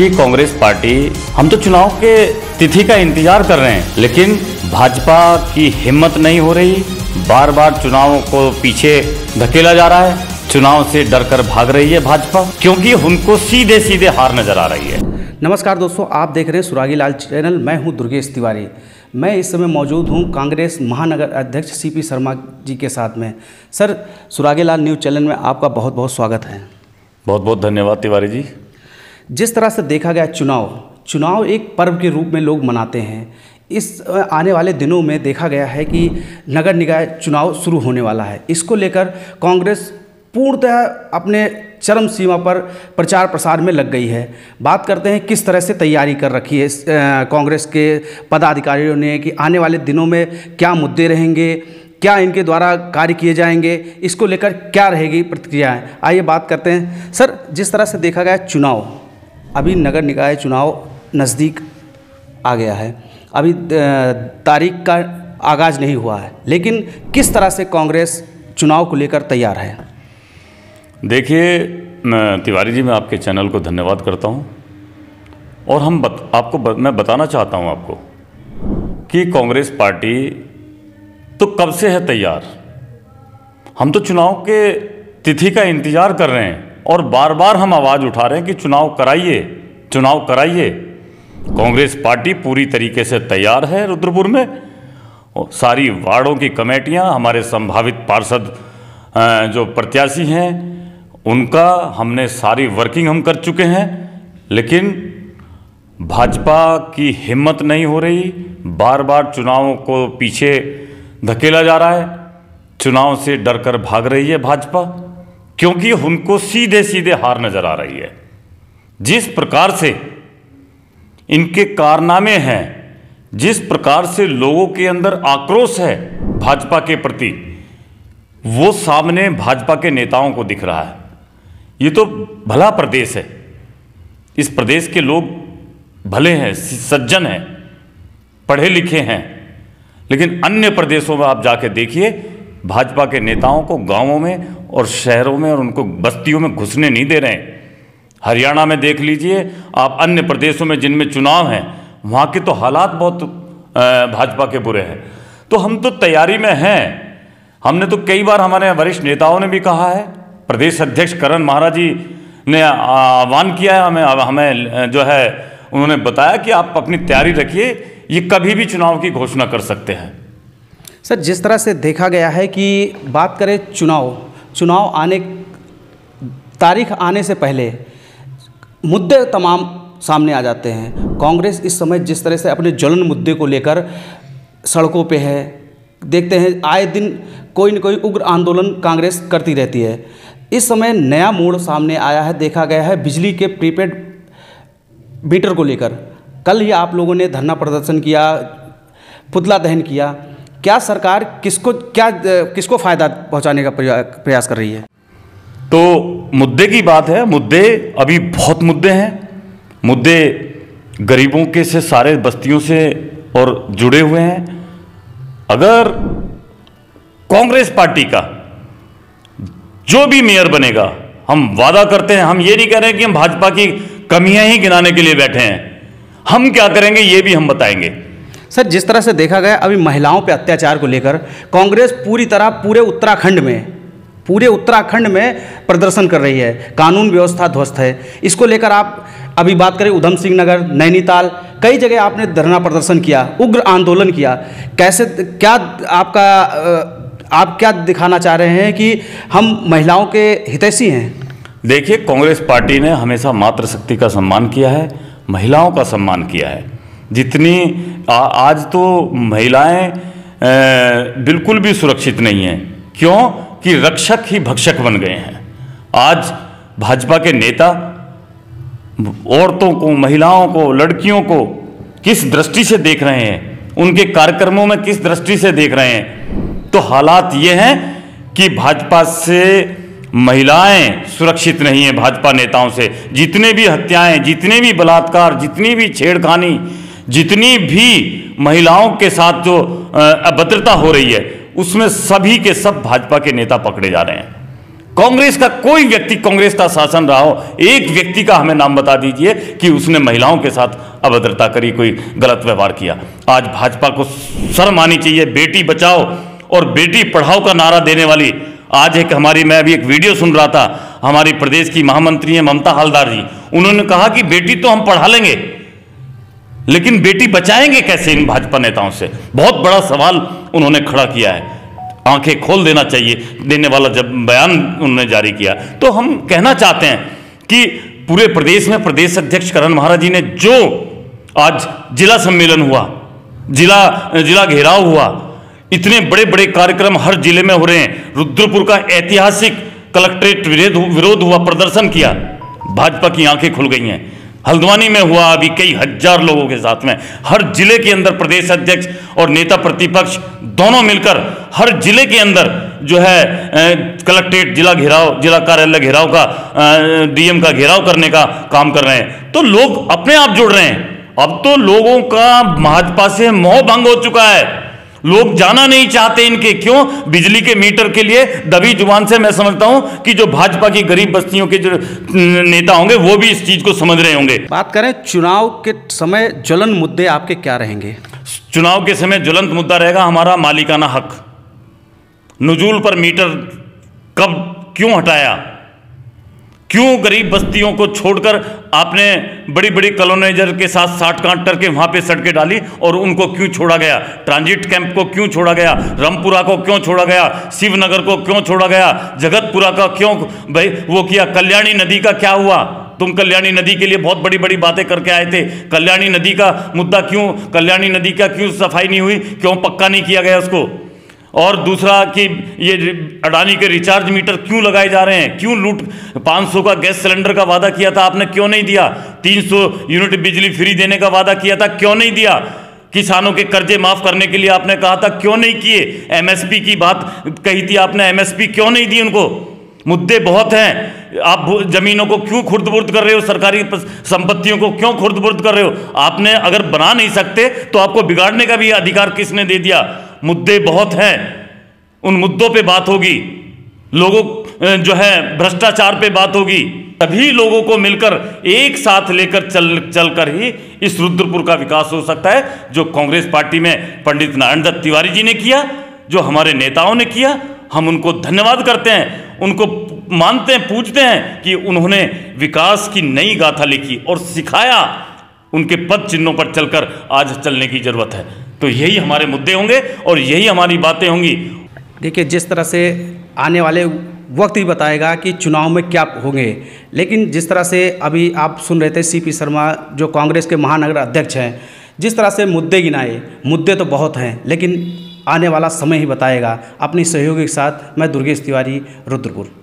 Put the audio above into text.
कि कांग्रेस पार्टी, हम तो चुनाव के तिथि का इंतजार कर रहे हैं, लेकिन भाजपा की हिम्मत नहीं हो रही। बार बार चुनावों को पीछे धकेला जा रहा है, चुनाव से डरकर भाग रही है भाजपा, क्योंकि उनको सीधे सीधे हार नजर आ रही है। नमस्कार दोस्तों, आप देख रहे हैं सुरागी लाल चैनल। मैं हूं दुर्गेश तिवारी। मैं इस समय मौजूद हूं कांग्रेस महानगर अध्यक्ष सीपी शर्मा जी के साथ में। सर, सुरागी लाल न्यूज़ चैनल में आपका बहुत बहुत स्वागत है। बहुत बहुत धन्यवाद तिवारी जी। जिस तरह से देखा गया चुनाव एक पर्व के रूप में लोग मनाते हैं। इस आने वाले दिनों में देखा गया है कि नगर निकाय चुनाव शुरू होने वाला है। इसको लेकर कांग्रेस पूर्णतः अपने चरम सीमा पर प्रचार प्रसार में लग गई है। बात करते हैं किस तरह से तैयारी कर रखी है कांग्रेस के पदाधिकारियों ने कि आने वाले दिनों में क्या मुद्दे रहेंगे, क्या इनके द्वारा कार्य किए जाएंगे, इसको लेकर क्या रहेगी प्रतिक्रियाएं। आइए बात करते हैं। सर, जिस तरह से देखा गया चुनाव, अभी नगर निकाय चुनाव नज़दीक आ गया है, अभी तारीख का आगाज़ नहीं हुआ है, लेकिन किस तरह से कांग्रेस चुनाव को लेकर तैयार है? देखिए तिवारी जी, मैं आपके चैनल को धन्यवाद करता हूं और मैं बताना चाहता हूं आपको कि कांग्रेस पार्टी तो कब से है तैयार। हम तो चुनाव के तिथि का इंतजार कर रहे हैं और बार बार हम आवाज़ उठा रहे हैं कि चुनाव कराइए, चुनाव कराइए। कांग्रेस पार्टी पूरी तरीके से तैयार है। रुद्रपुर में सारी वार्डों की कमेटियां, हमारे संभावित पार्षद जो प्रत्याशी हैं, उनका हमने सारी वर्किंग हम कर चुके हैं, लेकिन भाजपा की हिम्मत नहीं हो रही। बार बार चुनावों को पीछे धकेला जा रहा है, चुनाव से डरकर भाग रही है भाजपा, क्योंकि उनको सीधे सीधे हार नजर आ रही है। जिस प्रकार से इनके कारनामे हैं, जिस प्रकार से लोगों के अंदर आक्रोश है भाजपा के प्रति, वो सामने भाजपा के नेताओं को दिख रहा है। ये तो भला प्रदेश है, इस प्रदेश के लोग भले हैं, सज्जन हैं, पढ़े लिखे हैं, लेकिन अन्य प्रदेशों में आप जाके देखिए, भाजपा के नेताओं को गांवों में और शहरों में और उनको बस्तियों में घुसने नहीं दे रहे हैं। हरियाणा में देख लीजिए आप, अन्य प्रदेशों में जिनमें चुनाव हैं, वहाँ के तो हालात बहुत भाजपा के बुरे हैं। तो हम तो तैयारी में हैं। हमने तो कई बार, हमारे वरिष्ठ नेताओं ने भी कहा है, प्रदेश अध्यक्ष करण महाराज जी ने आह्वान किया है हमें जो है, उन्होंने बताया कि आप अपनी तैयारी रखिए, ये कभी भी चुनाव की घोषणा कर सकते हैं। सर, जिस तरह से देखा गया है कि बात करें चुनाव आने, तारीख आने से पहले मुद्दे तमाम सामने आ जाते हैं। कांग्रेस इस समय जिस तरह से अपने ज्वलन मुद्दे को लेकर सड़कों पे है, देखते हैं आए दिन कोई न कोई उग्र आंदोलन कांग्रेस करती रहती है। इस समय नया मोड़ सामने आया है, देखा गया है बिजली के प्रीपेड मीटर को लेकर। कल ही आप लोगों ने धरना प्रदर्शन किया, पुतला दहन किया। क्या सरकार किसको फ़ायदा पहुंचाने का प्रयास कर रही है? तो मुद्दे की बात है, मुद्दे अभी बहुत मुद्दे हैं। मुद्दे गरीबों के से, सारे बस्तियों से और जुड़े हुए हैं। अगर कांग्रेस पार्टी का जो भी मेयर बनेगा, हम वादा करते हैं, हम ये नहीं कह रहे कि हम भाजपा की कमियां ही गिनाने के लिए बैठे हैं, हम क्या करेंगे ये भी हम बताएंगे। सर, जिस तरह से देखा गया अभी महिलाओं पे अत्याचार को लेकर कांग्रेस पूरी तरह पूरे उत्तराखंड में प्रदर्शन कर रही है, कानून व्यवस्था ध्वस्त है। इसको लेकर आप अभी बात करें, उधम सिंह नगर, नैनीताल, कई जगह आपने धरना प्रदर्शन किया, उग्र आंदोलन किया। कैसे, क्या आप क्या दिखाना चाह रहे हैं कि हम महिलाओं के हितैषी हैं? देखिए, कांग्रेस पार्टी ने हमेशा मातृशक्ति का सम्मान किया है, महिलाओं का सम्मान किया है। जितनी आज तो महिलाएं बिल्कुल भी सुरक्षित नहीं हैं। क्यों? कि रक्षक ही भक्षक बन गए हैं। आज भाजपा के नेता औरतों को, महिलाओं को, लड़कियों को किस दृष्टि से देख रहे हैं, उनके कार्यक्रमों में किस दृष्टि से देख रहे हैं। तो हालात ये हैं कि भाजपा से महिलाएं सुरक्षित नहीं है। भाजपा नेताओं से जितने भी हत्याएं, जितने भी बलात्कार, जितनी भी छेड़खानी, जितनी भी महिलाओं के साथ जो अभद्रता हो रही है, उसमें सभी के सब भाजपा के नेता पकड़े जा रहे हैं। कांग्रेस का कोई व्यक्ति, कांग्रेस का शासन रहा हो, एक व्यक्ति का हमें नाम बता दीजिए कि उसने महिलाओं के साथ अभद्रता करी, कोई गलत व्यवहार किया। आज भाजपा को शर्म आनी चाहिए। बेटी बचाओ और बेटी पढ़ाओ का नारा देने वाली आज मैं अभी एक वीडियो सुन रहा था, हमारी प्रदेश की महामंत्री हैं ममता हालदार जी, उन्होंने कहा कि बेटी तो हम पढ़ा लेंगे लेकिन बेटी बचाएंगे कैसे इन भाजपा नेताओं से। बहुत बड़ा सवाल उन्होंने खड़ा किया है। आंखें खोल देना चाहिए देने वाला जब बयान उन्होंने जारी किया। तो हम कहना चाहते हैं कि पूरे प्रदेश में प्रदेश अध्यक्ष करण महाराज जी ने जो आज जिला सम्मेलन हुआ, जिला घेराव हुआ, इतने बड़े बड़े कार्यक्रम हर जिले में हो रहे हैं। रुद्रपुर का ऐतिहासिक कलेक्ट्रेट विरोध हुआ, प्रदर्शन किया, भाजपा की आंखें खुल गई हैं। हल्द्वानी में हुआ अभी कई हजार लोगों के साथ में। हर जिले के अंदर प्रदेश अध्यक्ष और नेता प्रतिपक्ष दोनों मिलकर हर जिले के अंदर जो है कलेक्ट्रेट जिला घेराव, जिला कार्यालय घेराव का, डीएम का घेराव करने का काम कर रहे हैं। तो लोग अपने आप जुड़ रहे हैं। अब तो लोगों का भाजपा से मोह भंग हो चुका है। लोग जाना नहीं चाहते इनके। क्यों? बिजली के मीटर के लिए दबी जुबान से मैं समझता हूं कि जो भाजपा की गरीब बस्तियों के जो नेता होंगे वो भी इस चीज को समझ रहे होंगे। बात करें चुनाव के समय ज्वलन मुद्दे आपके क्या रहेंगे? चुनाव के समय ज्वलंत मुद्दा रहेगा हमारा मालिकाना हक। नुजूल पर मीटर कब क्यों हटाया? क्यों गरीब बस्तियों को छोड़कर आपने बड़ी बड़ी कॉलोनाइजर के साथ साठ कांट करके वहां पे सड़कें डाली और उनको क्यों छोड़ा गया? ट्रांजिट कैंप को क्यों छोड़ा गया? रामपुरा को क्यों छोड़ा गया? शिवनगर को क्यों छोड़ा गया? जगतपुरा का क्यों भाई वो किया? कल्याणी नदी का क्या हुआ? तुम कल्याणी नदी के लिए बहुत बड़ी बड़ी बातें करके आए थे। कल्याणी नदी का मुद्दा क्यों, कल्याणी नदी का क्यों सफाई नहीं हुई? क्यों पक्का नहीं किया गया उसको? और दूसरा कि ये अडानी के रिचार्ज मीटर क्यों लगाए जा रहे हैं? क्यों लूट? 500 का गैस सिलेंडर का वादा किया था आपने, क्यों नहीं दिया? 300 यूनिट बिजली फ्री देने का वादा किया था, क्यों नहीं दिया? किसानों के कर्जे माफ करने के लिए आपने कहा था, क्यों नहीं किए? एमएसपी की बात कही थी आपने, एमएसपी क्यों नहीं दी उनको? मुद्दे बहुत हैं। आप जमीनों को क्यों खुर्द-बुर्द कर रहे हो? सरकारी संपत्तियों को क्यों खुर्द-बुर्द कर रहे हो? आपने अगर बना नहीं सकते तो आपको बिगाड़ने का भी अधिकार किसने दे दिया? मुद्दे बहुत हैं, उन मुद्दों पे बात होगी। लोगों जो है भ्रष्टाचार पे बात होगी। सभी लोगों को मिलकर एक साथ लेकर चलकर ही इस रुद्रपुर का विकास हो सकता है, जो कांग्रेस पार्टी में पंडित नारायण दत्त तिवारी जी ने किया, जो हमारे नेताओं ने किया। हम उनको धन्यवाद करते हैं, उनको मानते हैं, पूजते हैं कि उन्होंने विकास की नई गाथा लिखी और सिखाया। उनके पद चिन्हों पर चलकर आज चलने की जरूरत है। तो यही हमारे मुद्दे होंगे और यही हमारी बातें होंगी। देखिए, जिस तरह से आने वाले वक्त ही बताएगा कि चुनाव में क्या होंगे, लेकिन जिस तरह से अभी आप सुन रहे थे सीपी शर्मा जो कांग्रेस के महानगर अध्यक्ष हैं, जिस तरह से मुद्दे गिनाए, मुद्दे तो बहुत हैं, लेकिन आने वाला समय ही बताएगा। अपनी सहयोगी के साथ मैं दुर्गेश तिवारी, रुद्रपुर।